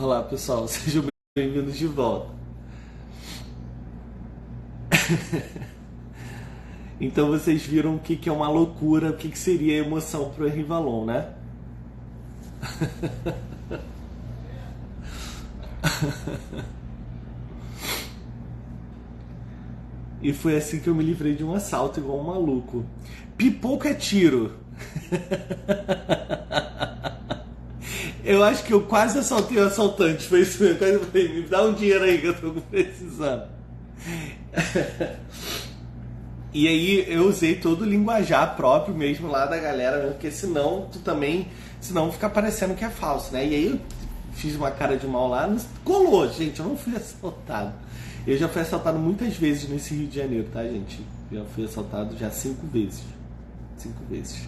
Olá pessoal, sejam bem-vindos de volta. Então vocês viram o que é uma loucura, o que seria emoção para o Henri Vallon, né? E foi assim que eu me livrei de um assalto igual um maluco. Pipoco é tiro. Eu acho que eu quase assaltei o assaltante. Foi isso mesmo. Quase falei, me dá um dinheiro aí que eu tô precisando. E aí eu usei todo o linguajar próprio mesmo lá da galera, porque senão tu também, senão fica parecendo que é falso, né? E aí eu fiz uma cara de mal lá, colou, gente, eu não fui assaltado. Eu já fui assaltado muitas vezes nesse Rio de Janeiro, tá, gente? Já fui assaltado já 5 vezes. 5 vezes.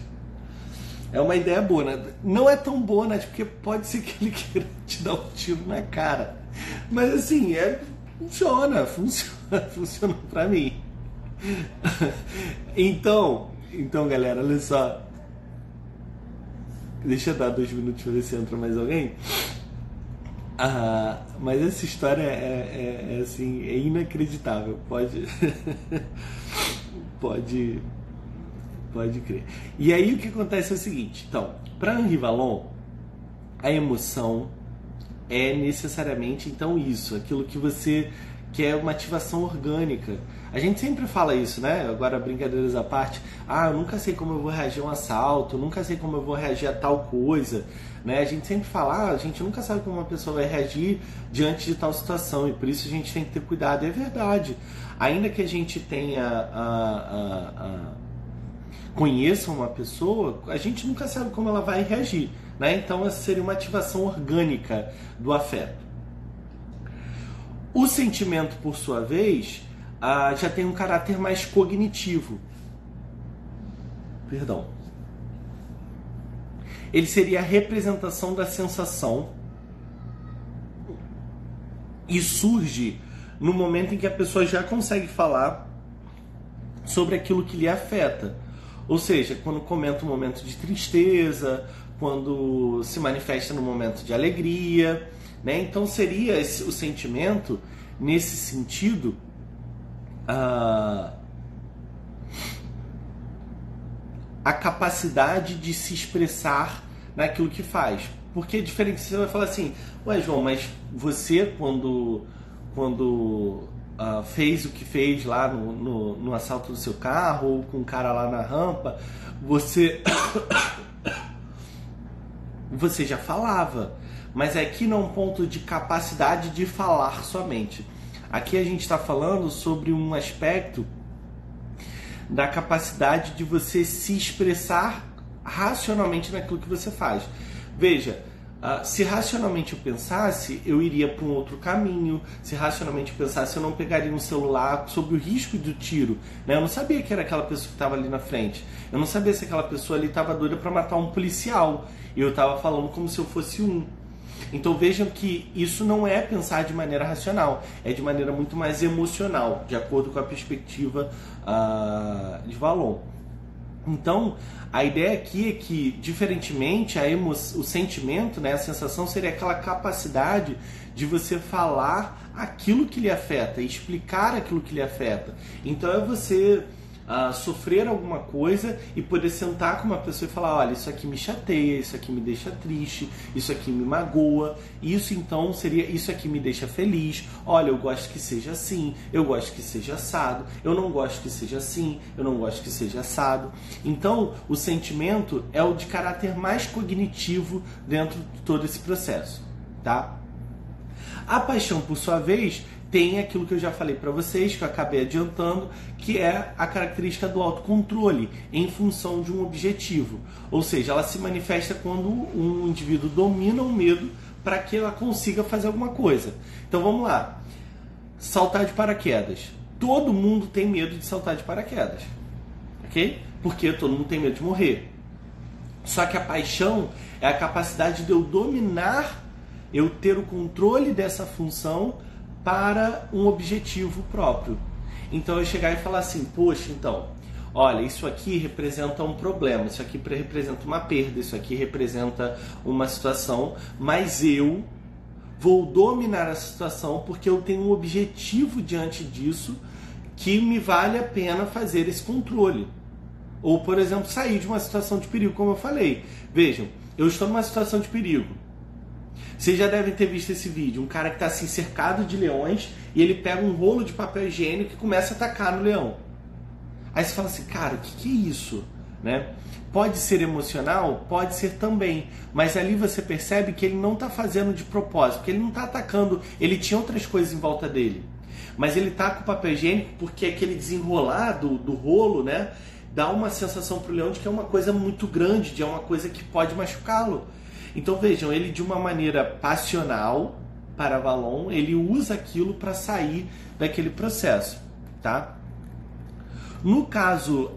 É uma ideia boa, né? Não é tão boa, né? Porque pode ser que ele queira te dar um tiro na cara. Mas assim, funciona, funciona pra mim. Então, galera, olha só. Deixa eu dar 2 minutos pra ver se entra mais alguém. Mas essa história é assim, é inacreditável. Pode, pode crer. E aí o que acontece é o seguinte. Então, para Henri Vallon, a emoção é necessariamente então isso, aquilo que você quer, uma ativação orgânica. A gente sempre fala isso, né? Agora, brincadeiras à parte, eu nunca sei como eu vou reagir a um assalto, nunca sei como eu vou reagir a tal coisa, né? A gente sempre fala, a gente nunca sabe como uma pessoa vai reagir diante de tal situação, e por isso a gente tem que ter cuidado. É verdade. Ainda que a gente tenha conheça uma pessoa, a gente nunca sabe como ela vai reagir, né? Então essa seria uma ativação orgânica do afeto. O sentimento, por sua vez, já tem um caráter mais cognitivo. Perdão. Ele seria a representação da sensação e surge no momento em que a pessoa já consegue falar sobre aquilo que lhe afeta. Ou seja, quando comenta um momento de tristeza, quando se manifesta no momento de alegria, né? Então seria o sentimento, nesse sentido, a capacidade de se expressar naquilo que faz. Porque é diferente, você vai falar assim, ué João, mas você quando fez o que fez lá no assalto do seu carro, ou com o cara lá na rampa, você já falava. Mas aqui não é um ponto de capacidade de falar somente. Aqui a gente está falando sobre um aspecto da capacidade de você se expressar racionalmente naquilo que você faz. Veja, se racionalmente eu pensasse, eu iria para um outro caminho. Se racionalmente eu pensasse, eu não pegaria um celular sob o risco do tiro, né? Eu não sabia que era aquela pessoa que estava ali na frente. Eu não sabia se aquela pessoa ali estava doida para matar um policial. E eu estava falando como se eu fosse um. Então vejam que isso não é pensar de maneira racional, é de maneira muito mais emocional, de acordo com a perspectiva de Vallon. Então, a ideia aqui é que, diferentemente, o sentimento, né, a sensação seria aquela capacidade de você falar aquilo que lhe afeta, explicar aquilo que lhe afeta. Então é você sofrer alguma coisa e poder sentar com uma pessoa e falar, olha, isso aqui me chateia, isso aqui me deixa triste, isso aqui me magoa, isso então seria, isso aqui me deixa feliz, olha, eu gosto que seja assim, eu gosto que seja assado, eu não gosto que seja assim, eu não gosto que seja assado. Então o sentimento é o de caráter mais cognitivo dentro de todo esse processo, tá? A paixão, por sua vez, tem aquilo que eu já falei para vocês, que eu acabei adiantando, que é a característica do autocontrole em função de um objetivo. Ou seja, ela se manifesta quando um indivíduo domina o medo para que ela consiga fazer alguma coisa. Então vamos lá. Saltar de paraquedas. Todo mundo tem medo de saltar de paraquedas. Ok? Porque todo mundo tem medo de morrer. Só que a paixão é a capacidade de eu dominar, eu ter o controle dessa função para um objetivo próprio. Então eu chegar e falar assim, poxa, então, olha, isso aqui representa um problema, isso aqui representa uma perda, isso aqui representa uma situação, mas eu vou dominar a situação porque eu tenho um objetivo diante disso que me vale a pena fazer esse controle. Ou, por exemplo, sair de uma situação de perigo, como eu falei. Vejam, eu estou numa situação de perigo. Vocês já devem ter visto esse vídeo. Um cara que está assim, cercado de leões e ele pega um rolo de papel higiênico e começa a atacar no leão. Aí você fala assim, cara, o que é isso? Né? Pode ser emocional? Pode ser também. Mas ali você percebe que ele não está fazendo de propósito, que ele não está atacando. Ele tinha outras coisas em volta dele. Mas ele tá com o papel higiênico porque aquele desenrolar do rolo, né, dá uma sensação pro leão de que é uma coisa muito grande, de é uma coisa que pode machucá-lo. Então vejam, ele de uma maneira passional para Valon, ele usa aquilo para sair daquele processo, tá? No caso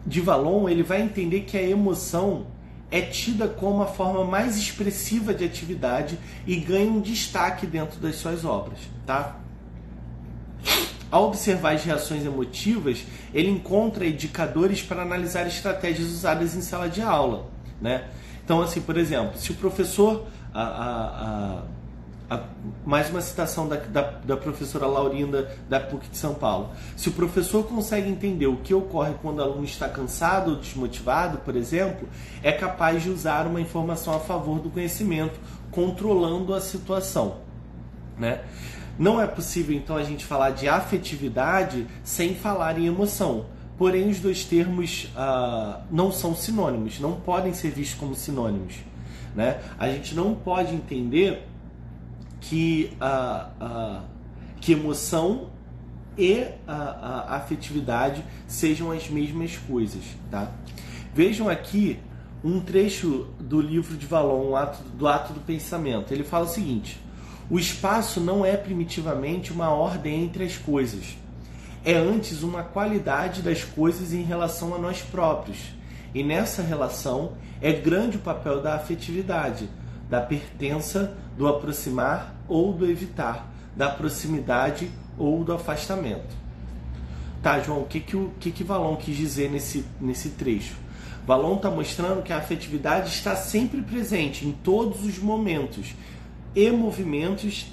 de Valon, ele vai entender que a emoção é tida como a forma mais expressiva de atividade e ganha um destaque dentro das suas obras, tá? Ao observar as reações emotivas, ele encontra indicadores para analisar estratégias usadas em sala de aula, né? Então, assim, por exemplo, se o professor... mais uma citação da professora Laurinda da PUC de São Paulo. Se o professor consegue entender o que ocorre quando o aluno está cansado ou desmotivado, por exemplo, é capaz de usar uma informação a favor do conhecimento, controlando a situação, né? Não é possível, então, a gente falar de afetividade sem falar em emoção. Porém, os dois termos não são sinônimos, não podem ser vistos como sinônimos, né? A gente não pode entender que emoção e a afetividade sejam as mesmas coisas, tá? Vejam aqui um trecho do livro de Valon, do Ato do Pensamento. Ele fala o seguinte: o espaço não é primitivamente uma ordem entre as coisas. É antes uma qualidade das coisas em relação a nós próprios. E nessa relação é grande o papel da afetividade, da pertença, do aproximar ou do evitar, da proximidade ou do afastamento. Tá, João, o que Valon quis dizer nesse trecho? Valon está mostrando que a afetividade está sempre presente em todos os momentos e movimentos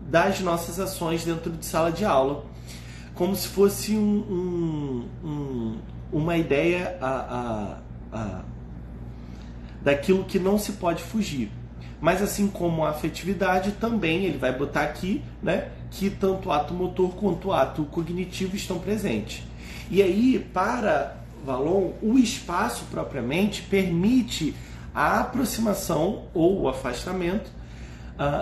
das nossas ações dentro de sala de aula, como se fosse uma ideia daquilo que não se pode fugir. Mas assim como a afetividade também, ele vai botar aqui, né, que tanto o ato motor quanto o ato cognitivo estão presentes. E aí, para Valon, o espaço propriamente permite a aproximação ou o afastamento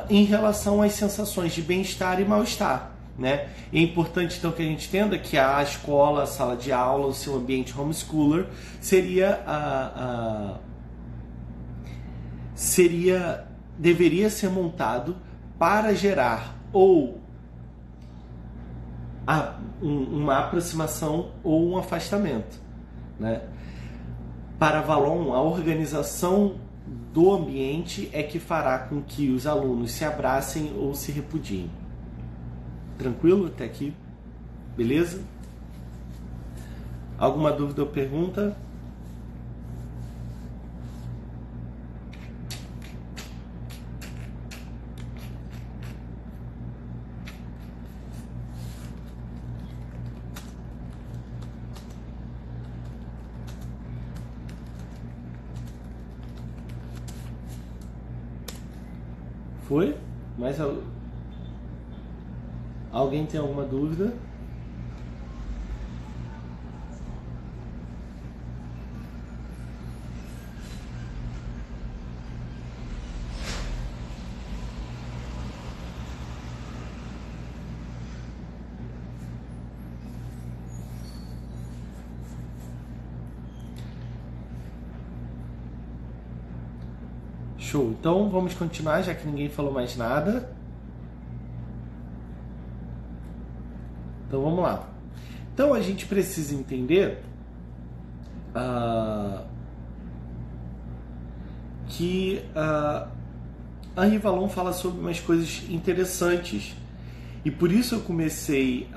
em relação às sensações de bem-estar e mal-estar, né? É importante então que a gente entenda que a escola, a sala de aula, o seu ambiente homeschooler deveria ser montado para gerar ou uma aproximação ou um afastamento, né? Para Valon, a organização do ambiente é que fará com que os alunos se abracem ou se repudiem. Tranquilo até aqui? Beleza? Alguma dúvida ou pergunta? Foi? Mais alguém tem alguma dúvida? Show. Então vamos continuar, já que ninguém falou mais nada. Então vamos lá. Então a gente precisa entender que Henri Valon fala sobre umas coisas interessantes. E por isso eu comecei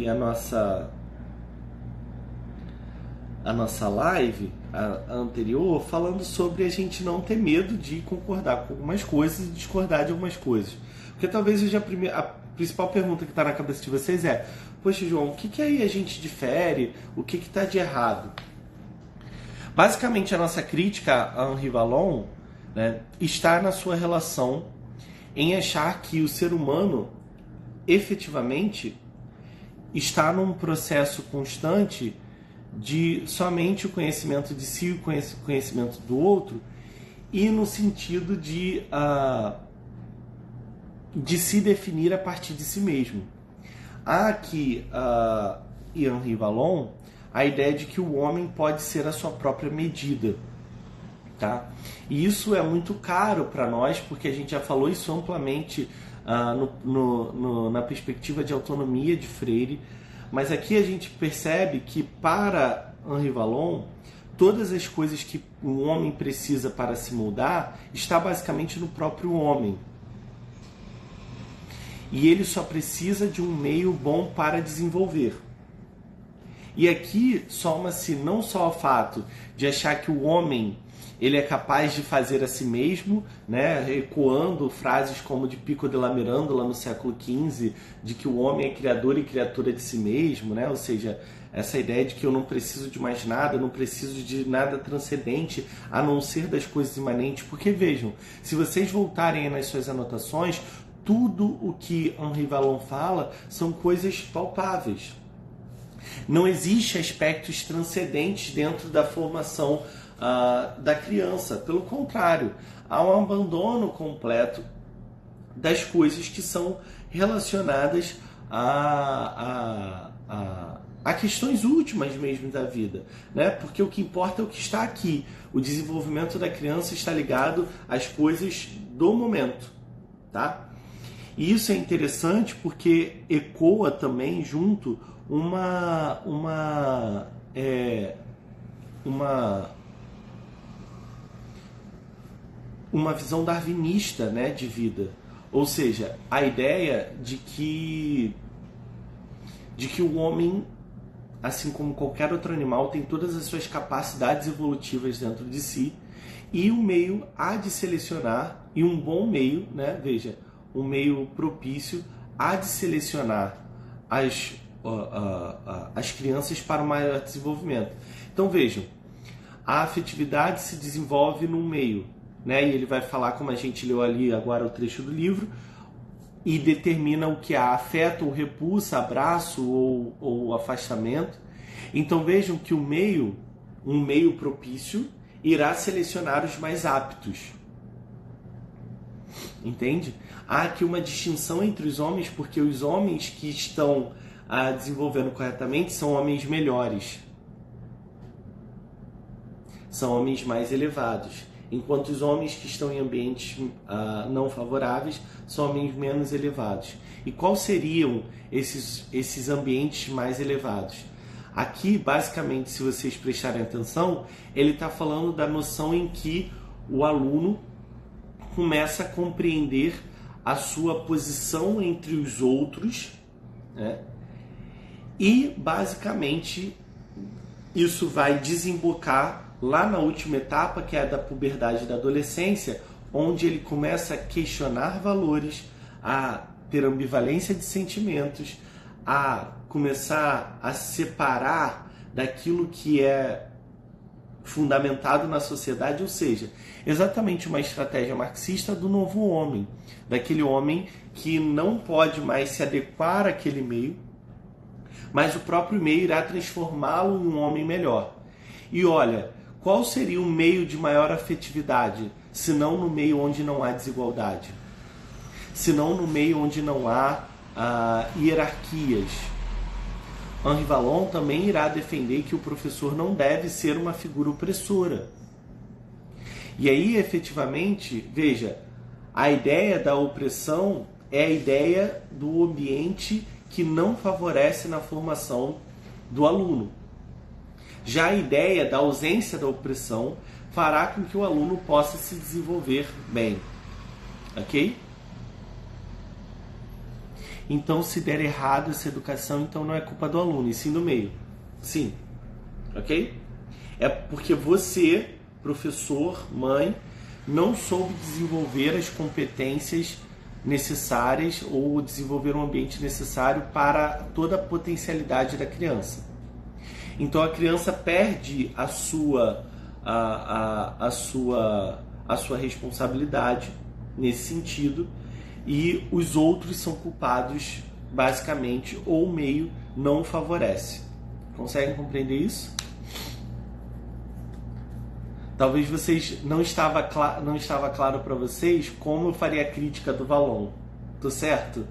a nossa a nossa live a anterior, falando sobre a gente não ter medo de concordar com algumas coisas e discordar de algumas coisas. Porque talvez hoje a principal pergunta que está na cabeça de vocês é: poxa, João, o que aí a gente difere? O que está de errado? Basicamente, a nossa crítica a Henri Vallon, né, está na sua relação em achar que o ser humano efetivamente está num processo constante de somente o conhecimento de si e o conhecimento do outro, e no sentido de se definir a partir de si mesmo. Há aqui em Henri Vallon a ideia de que o homem pode ser a sua própria medida. Tá? E isso é muito caro para nós, porque a gente já falou isso amplamente na perspectiva de autonomia de Freire, mas aqui a gente percebe que para Henri Vallon, todas as coisas que o homem precisa para se moldar está basicamente no próprio homem. E ele só precisa de um meio bom para desenvolver. E aqui soma-se não só o fato de achar que o homem ele é capaz de fazer a si mesmo, né, ecoando frases como de Pico della Mirandola no século XV, de que o homem é criador e criatura de si mesmo, né, ou seja, essa ideia de que eu não preciso de mais nada, não preciso de nada transcendente a não ser das coisas imanentes. Porque vejam, se vocês voltarem aí nas suas anotações, tudo o que Henri Vallon fala são coisas palpáveis. Não existe aspectos transcendentes dentro da formação da criança. Pelo contrário, há um abandono completo das coisas que são relacionadas a questões últimas mesmo da vida, né? Porque o que importa é o que está aqui. O desenvolvimento da criança está ligado às coisas do momento, tá? E isso é interessante porque ecoa também junto uma visão darwinista, né, de vida. Ou seja, a ideia de que o homem, assim como qualquer outro animal, tem todas as suas capacidades evolutivas dentro de si, e o meio há de selecionar, e um bom meio, né, veja, um meio propício há de selecionar as crianças para o maior desenvolvimento. Então vejam, a afetividade se desenvolve num meio, né? E ele vai falar, como a gente leu ali agora o trecho do livro, e determina o que há: afeto ou repulsa, abraço ou afastamento. Então vejam que um meio propício, irá selecionar os mais aptos. Entende? Há aqui uma distinção entre os homens, porque os homens que estão desenvolvendo corretamente são homens melhores, são homens mais elevados, enquanto os homens que estão em ambientes não favoráveis são homens menos elevados. E quais seriam esses ambientes mais elevados? Aqui, basicamente, se vocês prestarem atenção, ele está falando da noção em que o aluno começa a compreender a sua posição entre os outros, né? E, basicamente, isso vai desembocar lá na última etapa, que é a da puberdade e da adolescência, onde ele começa a questionar valores, a ter ambivalência de sentimentos, a começar a separar daquilo que é fundamentado na sociedade, ou seja, exatamente uma estratégia marxista do novo homem, daquele homem que não pode mais se adequar àquele meio, mas o próprio meio irá transformá-lo em um homem melhor. E olha, qual seria o meio de maior afetividade, se não no meio onde não há desigualdade? Se não no meio onde não há hierarquias? Henri Vallon também irá defender que o professor não deve ser uma figura opressora. E aí, efetivamente, veja, a ideia da opressão é a ideia do ambiente que não favorece na formação do aluno. Já a ideia da ausência da opressão fará com que o aluno possa se desenvolver bem. Ok? Então, se der errado essa educação, então não é culpa do aluno, e sim do meio. Sim. Ok? É porque você, professor, mãe, não soube desenvolver as competências necessárias ou desenvolver um ambiente necessário para toda a potencialidade da criança. Então a criança perde a sua responsabilidade nesse sentido, e os outros são culpados basicamente, ou o meio não favorece. Conseguem compreender isso? Talvez vocês não estava claro para vocês como eu faria a crítica do Vallon. Tô certo?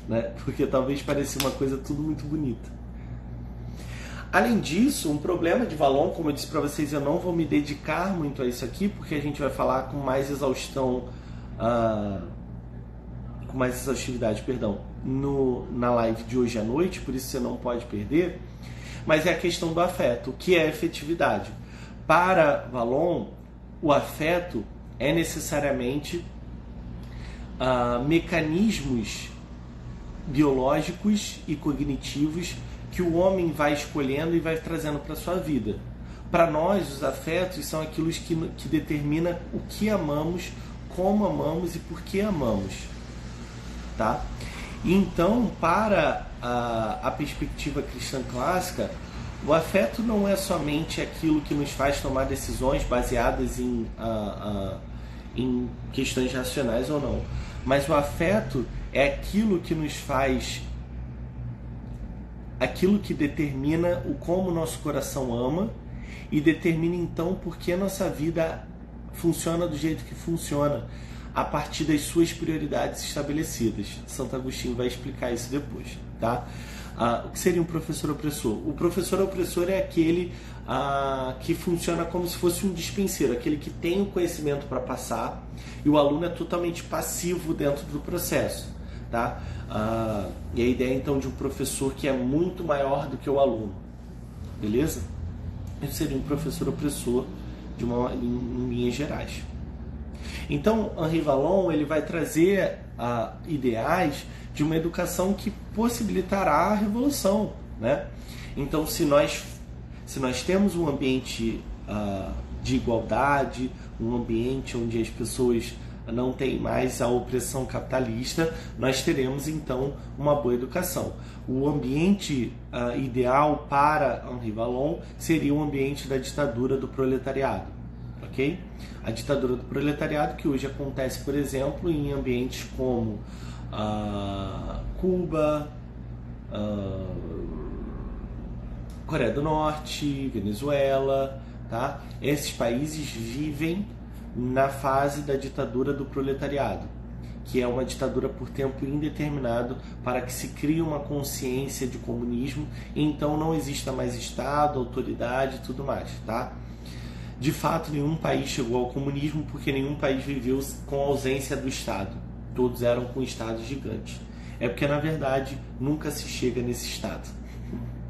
Né? Porque talvez parecia uma coisa tudo muito bonita. Além disso, um problema de Vallon, como eu disse para vocês, eu não vou me dedicar muito a isso aqui, porque a gente vai falar com mais exaustão, com mais exaustividade, na live de hoje à noite, por isso você não pode perder. Mas é a questão do afeto, o que é efetividade. Para Vallon, o afeto é necessariamente mecanismos biológicos e cognitivos que o homem vai escolhendo e vai trazendo para a sua vida. Para nós, os afetos são aquilo que determina o que amamos, como amamos e por que amamos. Tá? Então, para a perspectiva cristã clássica, o afeto não é somente aquilo que nos faz tomar decisões baseadas em questões racionais ou não, mas o afeto é aquilo que nos faz, aquilo que determina o como o nosso coração ama e determina então por que a nossa vida funciona do jeito que funciona, a partir das suas prioridades estabelecidas. Santo Agostinho vai explicar isso depois, tá? O que seria um professor opressor? O professor opressor é aquele que funciona como se fosse um dispenseiro, aquele que tem o conhecimento para passar e o aluno é totalmente passivo dentro do processo, tá? E a ideia então de um professor que é muito maior do que o aluno, beleza? Isso seria um professor opressor em linhas gerais. Então, Henri Vallon ele vai trazer ideais de uma educação que possibilitará a revolução, né? Então, se nós temos um ambiente de igualdade, um ambiente onde as pessoas não têm mais a opressão capitalista, nós teremos então uma boa educação. O ambiente ideal para Henri Vallon seria o ambiente da ditadura do proletariado, ok? A ditadura do proletariado que hoje acontece, por exemplo, em ambientes como Cuba, Coreia do Norte, Venezuela, tá? Esses países vivem na fase da ditadura do proletariado, que é uma ditadura por tempo indeterminado para que se crie uma consciência de comunismo e então não exista mais Estado, autoridade e tudo mais, tá? De fato, nenhum país chegou ao comunismo porque nenhum país viveu com a ausência do Estado. Todos eram com estados gigantes. É porque, na verdade, nunca se chega nesse estado.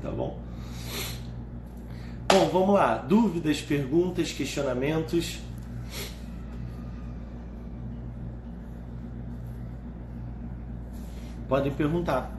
Tá bom? Bom, vamos lá. Dúvidas, perguntas, questionamentos? Podem perguntar.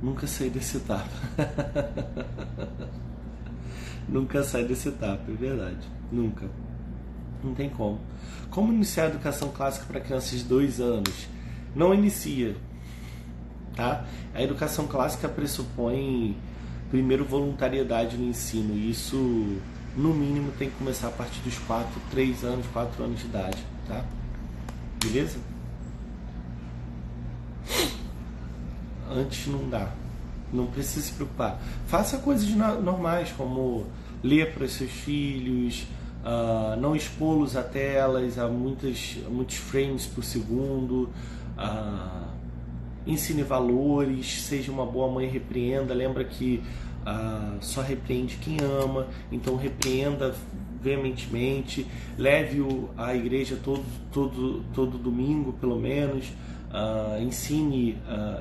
Nunca saí dessa etapa. Nunca saí dessa etapa, é verdade. Nunca. Não tem como. Como iniciar a educação clássica para crianças de 2 anos? Não inicia. Tá? A educação clássica pressupõe, primeiro, voluntariedade no ensino. E isso, no mínimo, tem que começar a partir dos 3 anos, 4 anos de idade. Tá? Beleza? Antes não dá. Não precisa se preocupar. Faça coisas normais, como ler para os seus filhos, não expô-los a telas, a muitos frames por segundo, ensine valores, seja uma boa mãe, repreenda. Lembra que só repreende quem ama, então repreenda veementemente, leve-o à igreja todo domingo, pelo menos, ensine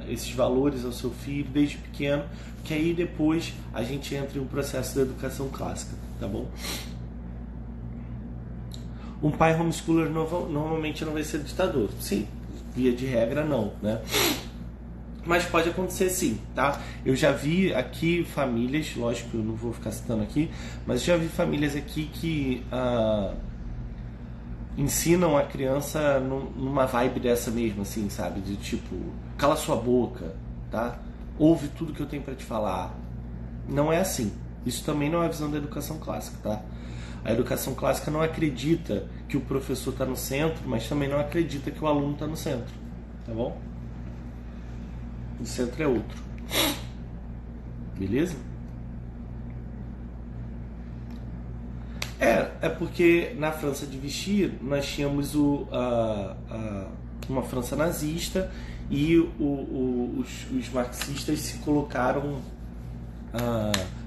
esses valores ao seu filho desde pequeno, que aí depois a gente entra em um processo da educação clássica, tá bom? Um pai homeschooler normalmente não vai ser ditador. Sim, via de regra não, né? Mas pode acontecer sim, tá? Eu já vi aqui famílias, lógico que eu não vou ficar citando aqui, mas já vi famílias aqui que ensinam a criança numa vibe dessa mesmo, assim, sabe? De tipo, cala sua boca, tá? Ouve tudo que eu tenho para te falar. Não é assim. Isso também não é a visão da educação clássica, tá? A educação clássica não acredita que o professor está no centro, mas também não acredita que o aluno está no centro, tá bom? O centro é outro. Beleza? É porque na França de Vichy nós tínhamos uma França nazista e os marxistas se colocaram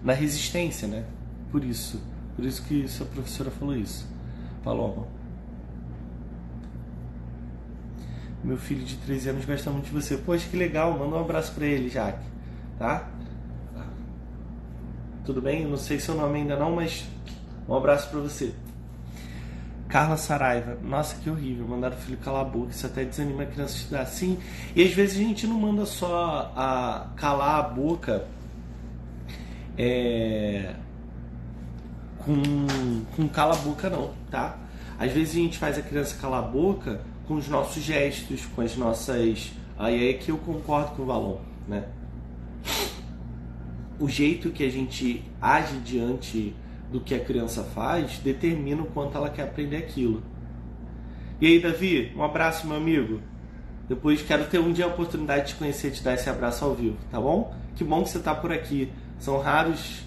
na resistência, né? Por isso que sua professora falou isso. Paloma. Meu filho de 13 anos gosta muito de você. Poxa, que legal. Manda um abraço pra ele, Jaque. Tá? Tudo bem? Eu não sei seu nome ainda não, mas um abraço pra você. Carla Saraiva. Nossa, que horrível. Mandaram o filho calar a boca. Isso até desanima a criança a estudar. Sim. E às vezes a gente não manda só calar a boca com cala a boca não, tá? Às vezes a gente faz a criança calar a boca com os nossos gestos, com as nossas... Aí é que eu concordo com o Valon, né? O jeito que a gente age diante do que a criança faz determina o quanto ela quer aprender aquilo. E aí, Davi, um abraço, meu amigo. Depois quero ter um dia a oportunidade de te conhecer, te dar esse abraço ao vivo, tá bom? Que bom que você tá por aqui. São raros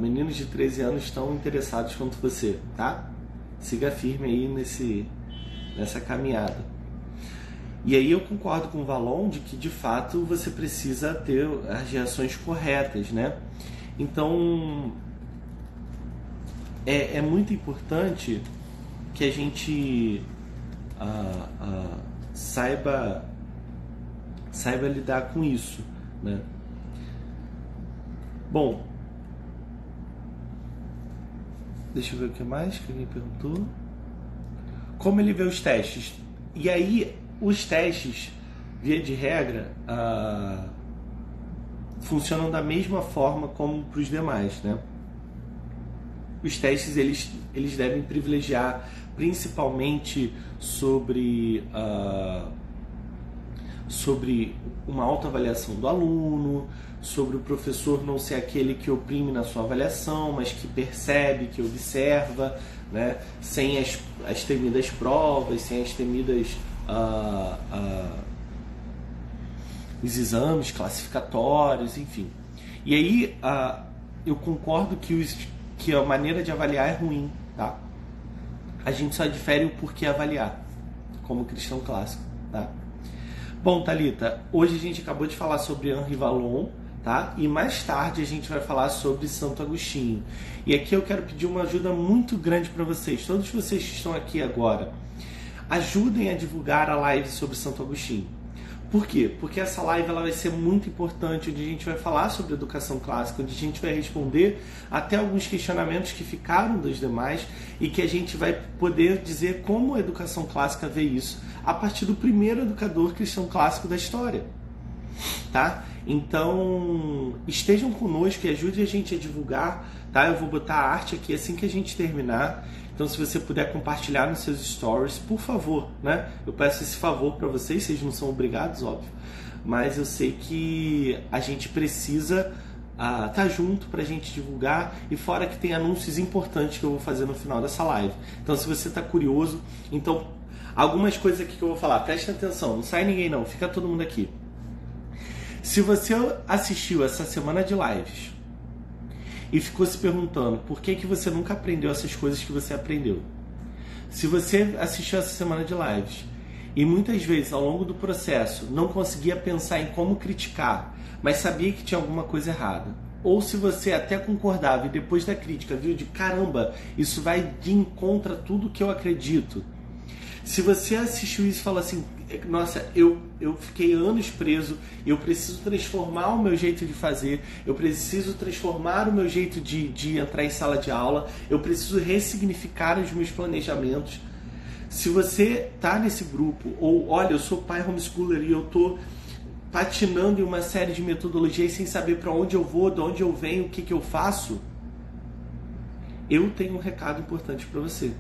meninos de 13 anos tão interessados quanto você, tá? Siga firme aí nessa caminhada. E aí eu concordo com o Valon de que de fato você precisa ter as reações corretas, né? Então é muito importante que a gente saiba lidar com isso, né? Bom, deixa eu ver o que mais que alguém perguntou. Como ele vê os testes? E aí, os testes, via de regra, funcionam da mesma forma como para os demais, né? Os testes, eles devem privilegiar principalmente sobre uma autoavaliação do aluno, sobre o professor não ser aquele que oprime na sua avaliação, mas que percebe, que observa, né? Sem as temidas provas, sem as temidas os exames classificatórios, enfim. E aí eu concordo que a maneira de avaliar é ruim, tá? A gente só difere o porquê avaliar, como cristão clássico, tá? Bom, Thalita, hoje a gente acabou de falar sobre Henri Vallon, tá? E mais tarde a gente vai falar sobre Santo Agostinho. E aqui eu quero pedir uma ajuda muito grande para vocês, todos vocês que estão aqui agora. Ajudem a divulgar a live sobre Santo Agostinho. Por quê? Porque essa live ela vai ser muito importante, onde a gente vai falar sobre educação clássica, onde a gente vai responder até alguns questionamentos que ficaram dos demais e que a gente vai poder dizer como a educação clássica vê isso a partir do primeiro educador cristão clássico da história. Tá? Então, estejam conosco e ajudem a gente a divulgar, tá? Eu vou botar a arte aqui assim que a gente terminar. Então, se você puder compartilhar nos seus stories, por favor, né? Eu peço esse favor para vocês não são obrigados, óbvio. Mas eu sei que a gente precisa tá junto para a gente divulgar. E fora que tem anúncios importantes que eu vou fazer no final dessa live. Então, se você está curioso, então, algumas coisas aqui que eu vou falar, preste atenção, não sai ninguém não, fica todo mundo aqui. Se você assistiu essa semana de lives e ficou se perguntando por que você nunca aprendeu essas coisas que você aprendeu, se você assistiu essa semana de lives e muitas vezes ao longo do processo não conseguia pensar em como criticar, mas sabia que tinha alguma coisa errada, ou se você até concordava e depois da crítica viu de caramba, isso vai de encontro a tudo que eu acredito. Se você assistiu isso e fala assim, nossa, eu fiquei anos preso, eu preciso transformar o meu jeito de fazer, eu preciso transformar o meu jeito de entrar em sala de aula, eu preciso ressignificar os meus planejamentos. Se você tá nesse grupo, ou olha, eu sou pai homeschooler e eu tô patinando em uma série de metodologias sem saber para onde eu vou, de onde eu venho, o que eu faço, eu tenho um recado importante para você.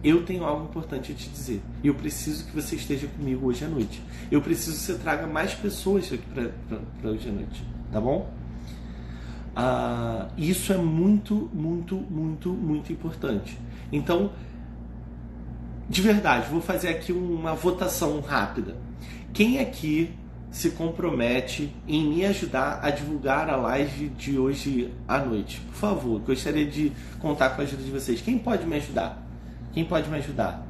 Eu tenho algo importante a te dizer. E eu preciso que você esteja comigo hoje à noite. Eu preciso que você traga mais pessoas aqui para hoje à noite. Tá bom? Isso é muito, muito, muito, muito importante. Então, de verdade, vou fazer aqui uma votação rápida. Quem aqui se compromete em me ajudar a divulgar a live de hoje à noite? Por favor, gostaria de contar com a ajuda de vocês. Quem pode me ajudar? Quem pode me ajudar?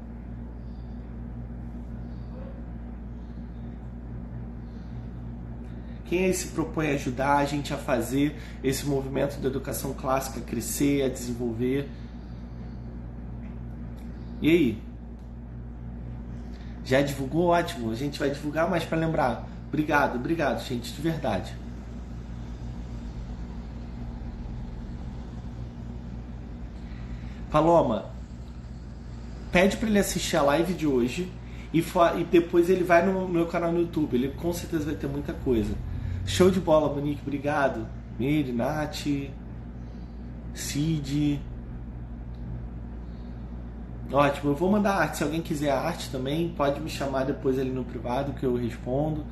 Quem aí se propõe a ajudar a gente a fazer esse movimento da educação clássica crescer, a desenvolver? E aí? Já divulgou? Ótimo. A gente vai divulgar mais para lembrar. Obrigado, gente, de verdade. Paloma, pede para ele assistir a live de hoje e depois ele vai no meu canal no YouTube. Ele com certeza vai ter muita coisa. Show de bola, Monique. Obrigado. Miri, Nath, Cid. Ótimo. Eu vou mandar arte. Se alguém quiser arte também, pode me chamar depois ali no privado que eu respondo.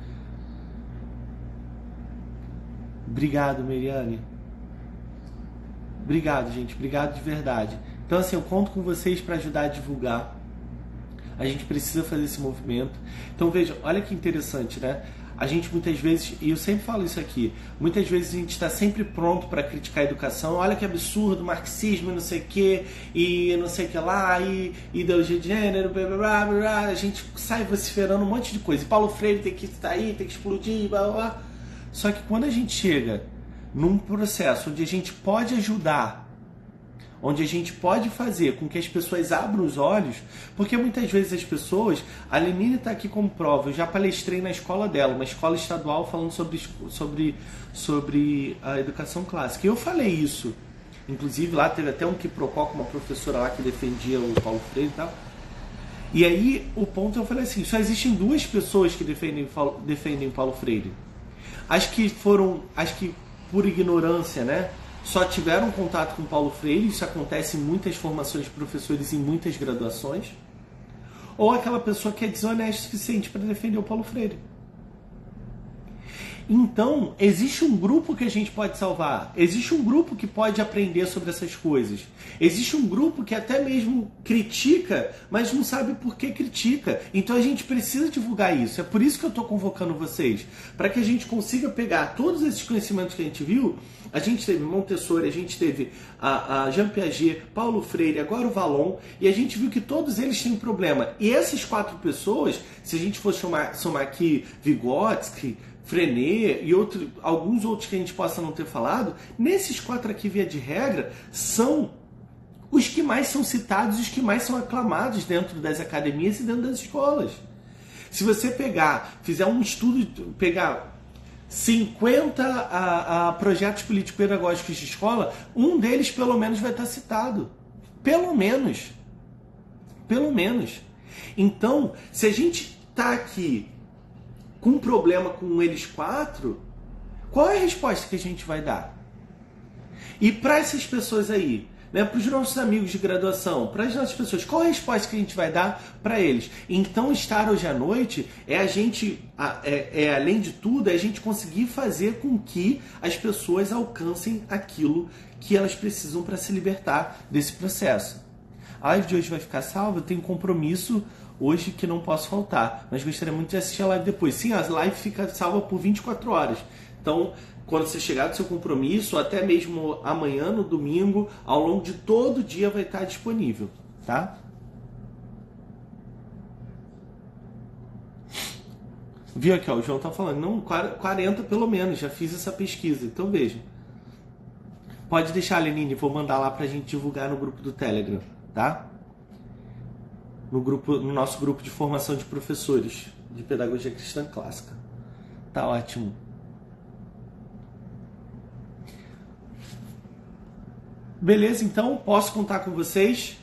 Obrigado, Meriane. Obrigado, gente. Obrigado de verdade. Então, assim, eu conto com vocês para ajudar a divulgar. A gente precisa fazer esse movimento. Então, vejam, olha que interessante, né? A gente muitas vezes, e eu sempre falo isso aqui, muitas vezes a gente está sempre pronto para criticar a educação. Olha que absurdo, marxismo, não sei o que, e não sei o que lá, e ideologia de gênero, blá, blá, blá, blá. A gente sai vociferando um monte de coisa. E Paulo Freire tem que estar aí, tem que explodir, blá, blá, blá. Só que quando a gente chega num processo onde a gente pode ajudar, onde a gente pode fazer com que as pessoas abram os olhos, porque muitas vezes as pessoas, a Lenine está aqui como prova, eu já palestrei na escola dela, uma escola estadual falando sobre a educação clássica, e eu falei isso, inclusive lá teve até um quiprocó com uma professora lá que defendia o Paulo Freire e tal, e aí o ponto eu falei assim, só existem duas pessoas que defendem Paulo Freire, as que por ignorância, né, só tiveram contato com Paulo Freire, isso acontece em muitas formações de professores em muitas graduações, ou aquela pessoa que é desonesta o suficiente para defender o Paulo Freire. Então, existe um grupo que a gente pode salvar, existe um grupo que pode aprender sobre essas coisas, existe um grupo que até mesmo critica, mas não sabe por que critica. Então a gente precisa divulgar isso, é por isso que eu estou convocando vocês, para que a gente consiga pegar todos esses conhecimentos que a gente viu. A gente teve Montessori, a gente teve a Jean Piaget, Paulo Freire, agora o Vallon, e a gente viu que todos eles têm um problema. E essas 4 pessoas, se a gente for somar aqui Vygotsky, Freinet e alguns outros que a gente possa não ter falado, nesses 4 aqui, via de regra, são os que mais são citados, os que mais são aclamados dentro das academias e dentro das escolas. Se você fizer um estudo, pegar 50 projetos político-pedagógicos de escola, um deles pelo menos vai estar citado. Pelo menos. Então, se a gente está aqui com um problema com eles 4, qual é a resposta que a gente vai dar? E para essas pessoas aí, né, para os nossos amigos de graduação, para as nossas pessoas, qual é a resposta que a gente vai dar para eles? Então, estar hoje à noite é a gente, além de tudo, é a gente conseguir fazer com que as pessoas alcancem aquilo que elas precisam para se libertar desse processo. A live de hoje vai ficar salva, eu tenho um compromisso hoje que não posso faltar, mas gostaria muito de assistir a live depois. Sim, a live fica salva por 24 horas. Então, quando você chegar do seu compromisso, ou até mesmo amanhã, no domingo, ao longo de todo o dia vai estar disponível, tá? Viu aqui, ó, o João tá falando, não, 40 pelo menos, já fiz essa pesquisa. Então, veja, Pode deixar, Lenine, vou mandar lá pra gente divulgar no grupo do Telegram, tá? No nosso grupo de formação de professores de pedagogia cristã clássica. Tá ótimo. Beleza, então, posso contar com vocês?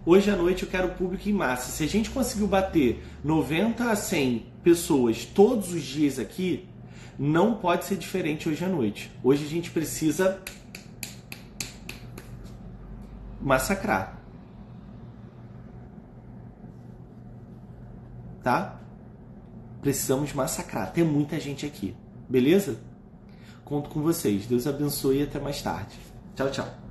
Hoje à noite eu quero público em massa. Se a gente conseguiu bater 90 a 100 pessoas todos os dias aqui, não pode ser diferente hoje à noite. Hoje a gente precisa massacrar. Tá? Precisamos massacrar. Tem muita gente aqui. Beleza? Conto com vocês. Deus abençoe e até mais tarde. Tchau, tchau.